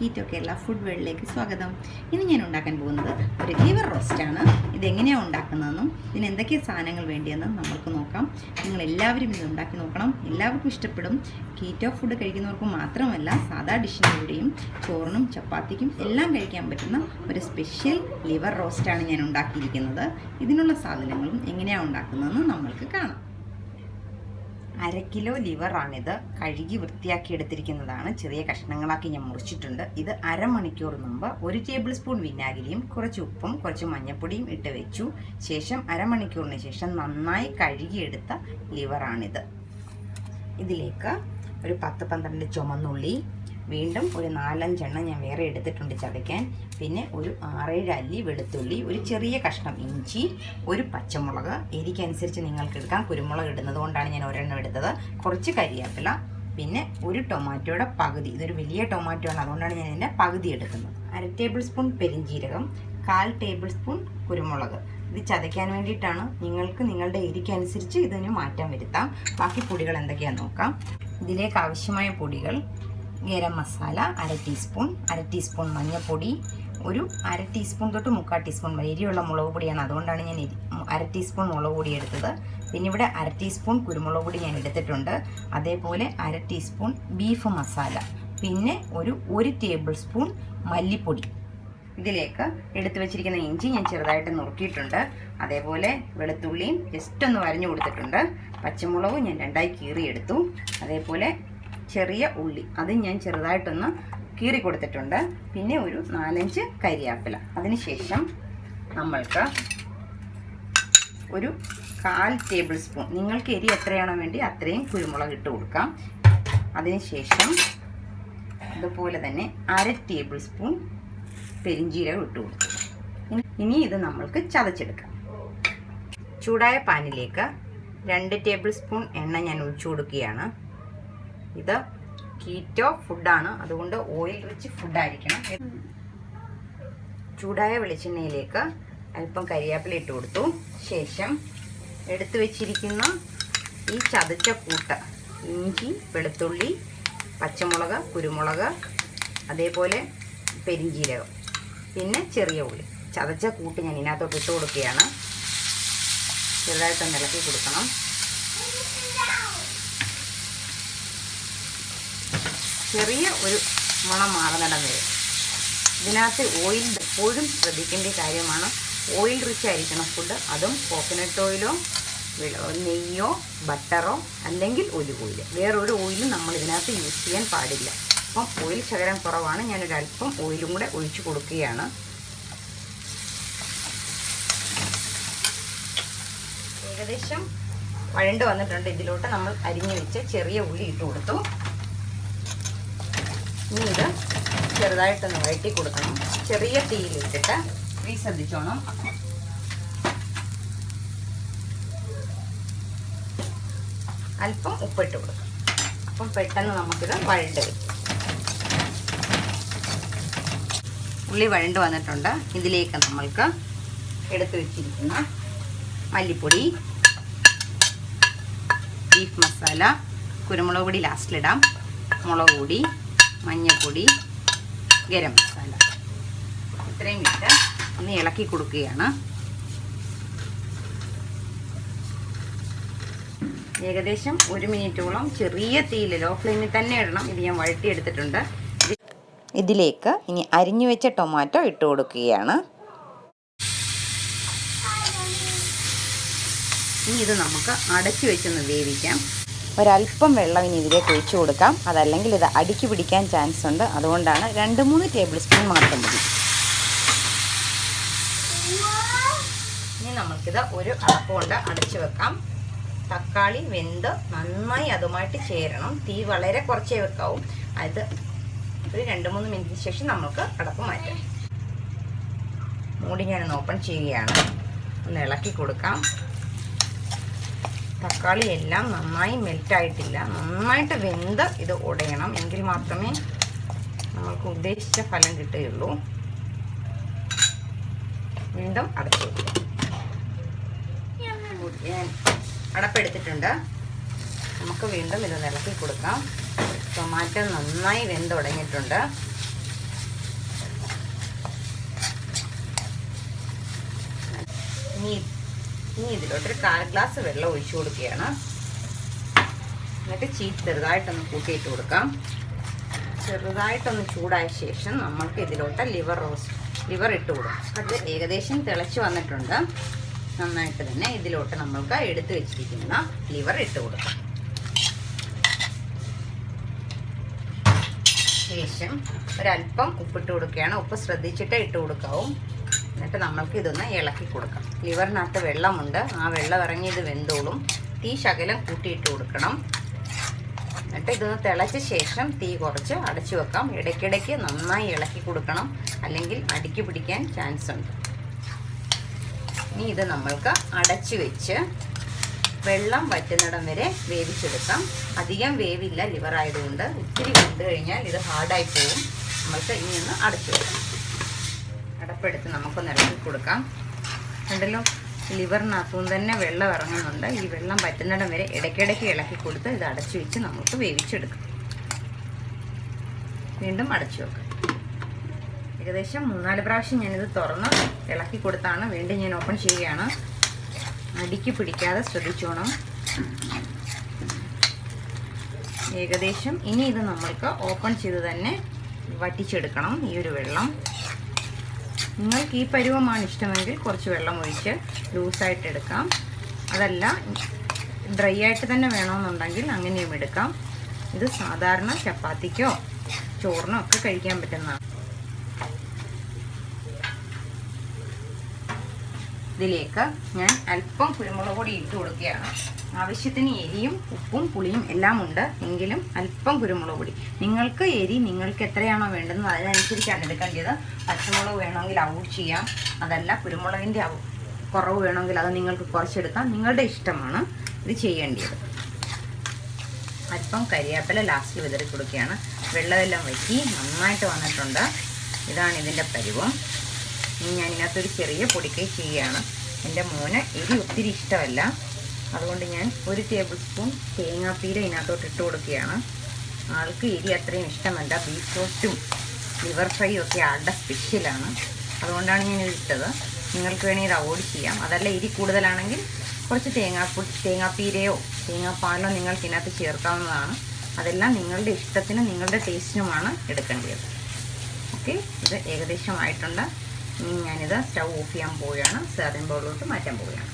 Keto Kerala food വേൾഡിലേക്ക് സ്വാഗതം. ഇന്ന് ഞാൻ ഉണ്ടാക്കാൻ പോകുന്നത് ഒരു ലിവർ റോസ്റ്റാണ്. ഇതെങ്ങനെയാണ് ഉണ്ടാക്കുന്നതെന്നും ഇതിന് എന്തൊക്കെ സാധനങ്ങൾ വേണ്ടിയെന്നും നമുക്ക് നോക്കാം. നിങ്ങൾ എല്ലാവരും ഇത് ഉണ്ടാക്കി നോക്കണം, എല്ലാവർക്കും ഇഷ്ടപ്പെടും. കീറ്റോ ഫുഡ് കഴിക്കുന്നവർക്ക് മാത്രമല്ല, സാധാ ഡിഷിനൂടെയും ചോറിനും ചപ്പാത്തിക്കും എല്ലാം കഴിക്കാൻ പറ്റുന്ന ഒരു സ്പെഷ്യൽ ലിവർ റോസ്റ്റാണ് ഞാൻ ഉണ്ടാക്കിയിരിക്കുന്നത്. ഇതിനുള്ള സാധനങ്ങളും എങ്ങനെയാണ് ഉണ്ടാക്കുന്നതെന്ന് നമ്മൾക്ക് കാണാം. 1/2 കിലോ ലിവറാണിത്. കഴുകി വൃത്തിയാക്കി എടുത്തിരിക്കുന്നതാണ്. ചെറിയ കഷ്ണങ്ങളാക്കി ഞാൻ മുറിച്ചിട്ടുണ്ട്. ഇത് അരമണിക്കൂർ മുമ്പ് 1 ടേബിൾ സ്പൂൺ വിനാഗിരിയും കുറച്ച് ഉപ്പും കുറച്ച് മഞ്ഞൾപ്പൊടിയും ഇട്ട് വെച്ചു. ശേഷം അരമണിക്കൂറിന് ശേഷം നന്നായി കഴുകിയെടുത്ത ലിവറാണിത്. ഇതിലേക്ക് ഒരു 10-12 ചുമന്നുള്ളി, വീണ്ടും ഒരു 4-5 എണ്ണം ഞാൻ വേറെ എടുത്തിട്ടുണ്ട് ചതയ്ക്കാൻ, പിന്നെ ഒരു 6-7 അല്ലി വെളുത്തുള്ളി, ഒരു ചെറിയ കഷ്ണം ഇഞ്ചി, ഒരു പച്ചമുളക്, എരിക്കനുസരിച്ച് നിങ്ങൾക്ക് എടുക്കാം. കുരുമുളക് ഇടുന്നത് കൊണ്ടാണ് ഞാൻ ഒരെണ്ണം എടുത്തത്. കുറച്ച് കരിവേപ്പില, പിന്നെ ഒരു ടൊമാറ്റോയുടെ പകുതി. ഇതൊരു വലിയ ടൊമാറ്റോ ആണ്, അതുകൊണ്ടാണ് ഞാൻ ഇതിൻ്റെ പകുതി എടുക്കുന്നത്. 1/2 ടേബിൾ സ്പൂൺ പെരിഞ്ജീരകം, 1/4 ടേബിൾ സ്പൂൺ കുരുമുളക്. ഇത് ചതയ്ക്കാൻ വേണ്ടിയിട്ടാണ്. നിങ്ങൾക്ക് നിങ്ങളുടെ എരിക്കനുസരിച്ച് ഇതിന് മാറ്റം വരുത്താം. ബാക്കി പൊടികൾ എന്തൊക്കെയാണെന്ന് നോക്കാം. ഇതിലേക്ക് ആവശ്യമായ പൊടികൾ: ഗരം മസാല 1/2 ടീസ്പൂൺ, 1/2 ടീസ്പൂൺ മഞ്ഞൾപ്പൊടി, ഒരു 1/2 ടീസ്പൂൺ തൊട്ട് 3/4 ടീസ്പൂൺ വരെ എരിയുള്ള മുളക് പൊടിയാണ്, അതുകൊണ്ടാണ് ഞാൻ 1/2 ടീസ്പൂൺ മുളക് പൊടി എടുത്തത്. പിന്നെ ഇവിടെ 1/2 ടീസ്പൂൺ കുരുമുളക് പൊടി ഞാൻ എടുത്തിട്ടുണ്ട്. അതേപോലെ 1/2 ടീസ്പൂൺ ബീഫ് മസാല, പിന്നെ ഒരു 1 ടേബിൾ സ്പൂൺ മല്ലിപ്പൊടി. ഇതിലേക്ക് എടുത്തു വെച്ചിരിക്കുന്ന ഇഞ്ചി ഞാൻ ചെറുതായിട്ട് നുറുക്കിയിട്ടുണ്ട്. അതേപോലെ വെളുത്തുള്ളിയും ജസ്റ്റ് ഒന്ന് വരഞ്ഞു കൊടുത്തിട്ടുണ്ട്. പച്ചമുളകും ഞാൻ 2ആയി കീറിയെടുത്തു. അതേപോലെ ചെറിയ ഉള്ളി അത് ഞാൻ ചെറുതായിട്ടൊന്ന് കീറി കൊടുത്തിട്ടുണ്ട്. പിന്നെ ഒരു 4-5 കരിവേപ്പില. അതിനുശേഷം നമ്മൾക്ക് ഒരു 1/4 ടേബിൾ സ്പൂൺ, നിങ്ങൾക്ക് എരി എത്രയാണോ വേണ്ടി അത്രയും കുരുമുളക് ഇട്ട് കൊടുക്കാം. അതിനുശേഷം അതുപോലെ തന്നെ 1/2 ടേബിൾ സ്പൂൺ പെരിഞ്ജീരകം ഇട്ട് കൊടുക്കും. ഇനി ഇത് നമ്മൾക്ക് ചതച്ചെടുക്കാം. ചൂടായ പാനിലേക്ക് 2 ടേബിൾ സ്പൂൺ എണ്ണ ഞാൻ ഒഴിച്ചു കൊടുക്കുകയാണ്. ഇത് കീറ്റോ ഫുഡാണ്, അതുകൊണ്ട് ഓയിൽ റിച്ച് ഫുഡായിരിക്കണം. ചൂടായ വെളിച്ചെണ്ണയിലേക്ക് അല്പം കരിവേപ്പില ഇട്ട് കൊടുത്തു. ശേഷം എടുത്തു വെച്ചിരിക്കുന്ന ഈ ചതച്ച കൂട്ട്, ഇഞ്ചി, വെളുത്തുള്ളി, പച്ചമുളക്, കുരുമുളക്, അതേപോലെ പെരിഞ്ജീരകം, പിന്നെ ചെറിയ ഉള്ളി, ചതച്ച കൂട്ട് ഞാൻ ഇതിനകത്തോട്ട് ഇട്ട് കൊടുക്കുകയാണ്. ചെറുതായിട്ടൊന്ന് ഇളക്കി കൊടുക്കണം. ചെറിയ ഒരു മണം മാറുന്നിടം വരെ. ഇതിനകത്ത് ഓയിൽ എപ്പോഴും ശ്രദ്ധിക്കേണ്ട കാര്യമാണ്. ഓയിൽ റിച്ച് ആയിരിക്കണം ഫുഡ്. അതും കോക്കനട്ട് ഓയിലോ നെയ്യോ ബട്ടറോ അല്ലെങ്കിൽ ഒലിവ് ഓയിൽ. വേറൊരു ഓയിലും നമ്മൾ ഇതിനകത്ത് യൂസ് ചെയ്യാൻ പാടില്ല. അപ്പം ഓയിൽ ശകലം കുറവാണ്, ഞാനൊരല്പം ഓയിലും കൂടെ ഒഴിച്ചു കൊടുക്കുകയാണ്. ഏകദേശം വഴണ്ട് വന്നിട്ടുണ്ട്. ഇതിലോട്ട് നമ്മൾ അരിഞ്ഞു വെച്ച് ചെറിയ ഉള്ളി ഇട്ട് കൊടുത്തു. ഇനി ഇത് ചെറുതായിട്ടൊന്ന് വഴറ്റി കൊടുക്കണം. ചെറിയ തീയിലിട്ടിട്ട് ശ്രദ്ധിച്ചോണം. അല്പം ഉപ്പിട്ട് കൊടുക്കും. അപ്പം പെട്ടെന്ന് നമുക്കിത് വഴണ്ട് വയ്ക്കും. ഉള്ളി വഴണ്ട് വന്നിട്ടുണ്ട്. ഇതിലേക്ക് നമ്മൾക്ക് എടുത്തു വെച്ചിരിക്കുന്ന മല്ലിപ്പൊടി, ബീഫ് മസാല, കുരുമുളക് പൊടി ലാസ്റ്റിലിടാം, മുളക് പൊടി, മഞ്ഞൾപ്പൊടി, ഗരം മസാല, ഇത്രയും ഇട്ട് ഒന്ന് ഇളക്കി കൊടുക്കുകയാണ്. ഏകദേശം 1 മിനിറ്റോളം ചെറിയ തീയിൽ, ലോ ഫ്ലെയിമിൽ തന്നെ ഇടണം. ഇത് ഞാൻ വഴറ്റിയെടുത്തിട്ടുണ്ട്. ഇതിലേക്ക് ഇനി അരിഞ്ഞു വെച്ച ടൊമാറ്റോ ഇട്ട് കൊടുക്കുകയാണ്. ഇനി ഇത് നമുക്ക് അടച്ചു വെച്ചൊന്ന് വേവിക്കാം. ഒരല്പം വെള്ളം ഇനി ഇതിലേക്ക് ഒഴിച്ചു കൊടുക്കാം. അതല്ലെങ്കിൽ ഇത് അടിക്ക് പിടിക്കാൻ ചാൻസ് ഉണ്ട്, അതുകൊണ്ടാണ് 2-3 ടേബിൾ സ്പൂൺ മാത്രം മതി. ഇനി നമുക്കിത് ഒരു അടപ്പ് കൊണ്ട് അടച്ചു വെക്കാം. തക്കാളി വെന്ത് നന്നായി അതുമായിട്ട് ചേരണം. തീ വളരെ കുറച്ചേ വെക്കാവും. അത് ഒരു 2-3 മിനിറ്റിന് ശേഷം നമുക്ക് അടപ്പ് മാറ്റാം. മൂടി ഞാനൊന്ന് ഓപ്പൺ ചെയ്യുകയാണ്. ഒന്ന് ഇളക്കി കൊടുക്കാം. തക്കാളി എല്ലാം നന്നായി മെൽറ്റായിട്ടില്ല, നന്നായിട്ട് വെന്ത് ഇത് ഉടയണം. എങ്കിൽ മാത്രമേ നമുക്ക് ഉദ്ദേശിച്ച ഫലം കിട്ടുകയുള്ളൂ. വീണ്ടും അടച്ചു വയ്ക്കാം. ഞാൻ അടപ്പെടുത്തിട്ടുണ്ട്. നമുക്ക് വീണ്ടും ഇത് ഇളക്കി കൊടുക്കാം. ടൊമാറ്റോ നന്നായി വെന്തുടങ്ങിയിട്ടുണ്ട്. ഇനി ഇതിലോട്ടൊരു 1/4 ഗ്ലാസ് വെള്ളം ഒഴിച്ചു കൊടുക്കുകയാണ്. എന്നിട്ട് ചെറുതായിട്ടൊന്ന് കൂട്ടിയിട്ട് കൊടുക്കാം. ചെറുതായിട്ടൊന്ന് ചൂടായ ശേഷം നമ്മൾക്ക് ഇതിലോട്ട് ലിവർ ഇട്ട് കൊടുക്കാം. അത് ഏകദേശം തിളച്ച് വന്നിട്ടുണ്ട്. നന്നായിട്ട് തന്നെ ഇതിലോട്ട് നമ്മൾക്ക് എടുത്തു വെച്ചിരിക്കുന്ന ലിവർ ഇട്ട് കൊടുക്കാം. ശേഷം ഒരല്പം ഉപ്പിട്ട് കൊടുക്കുകയാണ്. ഉപ്പ് ശ്രദ്ധിച്ചിട്ട് ഇട്ട് കൊടുക്കാവും. എന്നിട്ട് നമ്മൾക്ക് ഇതൊന്ന് ഇളക്കി കൊടുക്കാം. ലിവറിനകത്ത് വെള്ളമുണ്ട്, ആ വെള്ളം ഇറങ്ങി ഇത് വെന്തോളും. തീ ശകലം കൂട്ടിയിട്ട് കൊടുക്കണം. എന്നിട്ട് ഇതൊന്ന് തിളച്ച ശേഷം തീ കുറച്ച് അടച്ചു വെക്കാം. ഇടയ്ക്കിടയ്ക്ക് നന്നായി ഇളക്കി കൊടുക്കണം, അല്ലെങ്കിൽ അടിക്ക് പിടിക്കാൻ ചാൻസ് ഉണ്ട്. ഇനി ഇത് നമ്മൾക്ക് അടച്ചു വെച്ച് വെള്ളം വറ്റുന്നിടം വരെ വേവിച്ചെടുക്കാം. അധികം വേവില്ല ലിവർ ആയതുകൊണ്ട്. ഒത്തിരി വെന്ത് കഴിഞ്ഞാൽ ഇത് ഹാർഡായി പോകും. നമ്മൾക്ക് ഇനി ഒന്ന് അടച്ചു വെക്കാം. അടപ്പെടുത്ത് നമുക്കൊന്ന് ഇളക്കി കൊടുക്കാം. ഉണ്ടല്ലോ, ലിവറിനകത്തുനിന്ന് തന്നെ വെള്ളം ഇറങ്ങുന്നുണ്ട്. ഈ വെള്ളം വറ്റുന്നിടം വരെ ഇടയ്ക്കിടയ്ക്ക് ഇളക്കി കൊടുത്ത് ഇത് അടച്ചു വെച്ച് നമുക്ക് വേവിച്ചെടുക്കാം. വീണ്ടും അടച്ചു വെക്കാം. ഏകദേശം 3-4 പ്രാവശ്യം ഞാനിത് തുറന്ന് ഇളക്കി കൊടുത്താണ് വീണ്ടും ഞാൻ ഓപ്പൺ ചെയ്യുകയാണ്. അടിക്ക് പിടിക്കാതെ ശ്രദ്ധിച്ചോണം. ഏകദേശം ഇനി ഇത് നമ്മൾക്ക് ഓപ്പൺ ചെയ്ത് തന്നെ വറ്റിച്ചെടുക്കണം. ഈ ഒരു വെള്ളം നിങ്ങൾക്ക് ഈ പരുവമാണ് ഇഷ്ടമെങ്കിൽ കുറച്ച് വെള്ളം ഒഴിച്ച് ലൂസായിട്ട് എടുക്കാം. അതല്ല ഡ്രൈ ആയിട്ട് തന്നെ വേണമെന്നുണ്ടെങ്കിൽ അങ്ങനെയും എടുക്കാം. ഇത് സാധാരണ ചപ്പാത്തിക്കോ ചോറിനോ ഒക്കെ കഴിക്കാൻ പറ്റുന്നതാണ്. ഇതിലേക്ക് ഞാൻ അല്പം കുരുമുളക് പൊടി ഇട്ട് കൊടുക്കുകയാണ്. ആവശ്യത്തിന് എരിയും ഉപ്പും പുളിയും എല്ലാം ഉണ്ട്, എങ്കിലും അല്പം കുരുമുളക് പൊടി. നിങ്ങൾക്ക് നിങ്ങൾക്ക് എത്രയാണോ വേണ്ടതെന്ന് അതിനനുസരിച്ചാണ് എടുക്കേണ്ടത്. പച്ചമുളക് വേണമെങ്കിൽ ഔട്ട് ചെയ്യാം, അതല്ല കുരുമുളകിൻ്റെ കുറവ് വേണമെങ്കിൽ അത് നിങ്ങൾക്ക് കുറച്ചെടുക്കാം. നിങ്ങളുടെ ഇഷ്ടമാണ് ഇത് ചെയ്യേണ്ടത്. അല്പം കരിവേപ്പില ലാസ്റ്റ് വിതറി കൊടുക്കുകയാണ്. വെള്ളമെല്ലാം വറ്റി നന്നായിട്ട് വന്നിട്ടുണ്ട്. ഇതാണ് ഇതിൻ്റെ പരുവം. ഇനി ഞാൻ ഇതിനകത്തൊരു ചെറിയ പൊടിക്കൈ ചെയ്യുകയാണ്. എൻ്റെ മോന് എരി ഒത്തിരി ഇഷ്ടമല്ല, അതുകൊണ്ട് ഞാൻ 1 ടേബിൾ സ്പൂൺ തേങ്ങാപ്പീര ഇതിനകത്തോട്ട് ഇട്ട് കൊടുക്കുകയാണ്. ആൾക്ക് എരി അത്രയും ഇഷ്ടമല്ല. ബീഫ് റോസ്റ്റും ലിവർ ഫ്രൈയും ഒക്കെ ആളുടെ സ്പെഷ്യലാണ്, അതുകൊണ്ടാണ് ഞാൻ ഇട്ടത്. നിങ്ങൾക്ക് വേണമെങ്കിൽ ഇത് അവോയ്ഡ് ചെയ്യാം. അതല്ല എരി കൂടുതലാണെങ്കിൽ കുറച്ച് തേങ്ങാപ്പീരയോ തേങ്ങാപ്പാലോ നിങ്ങൾക്ക് ഇതിനകത്ത് ചേർക്കാവുന്നതാണ്. അതെല്ലാം നിങ്ങളുടെ ഇഷ്ടത്തിനും നിങ്ങളുടെ ടേസ്റ്റിനുമാണ് എടുക്കേണ്ടത്. ഓക്കെ, ഇത് ഏകദേശമായിട്ടുണ്ട്. ഇനി ഞാനിത് സ്റ്റൗ ഓഫ് ചെയ്യാൻ പോവുകയാണ്. സെർവിംഗ് ബൗളിലോട്ട് മാറ്റാൻ പോവുകയാണ്.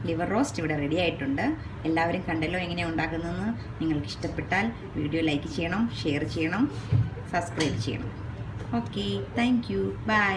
ലിവർ റോസ്റ്റ് ഇവിടെ റെഡി ആയിട്ടുണ്ട്. എല്ലാവരും കണ്ടല്ലോ എങ്ങനെയാണ് ഉണ്ടാക്കുന്നതെന്ന്. നിങ്ങൾക്ക് ഇഷ്ടപ്പെട്ടാൽ വീഡിയോ ലൈക്ക് ചെയ്യണം, ഷെയർ ചെയ്യണം, സബ്സ്ക്രൈബ് ചെയ്യണം. Okay, thank you, by.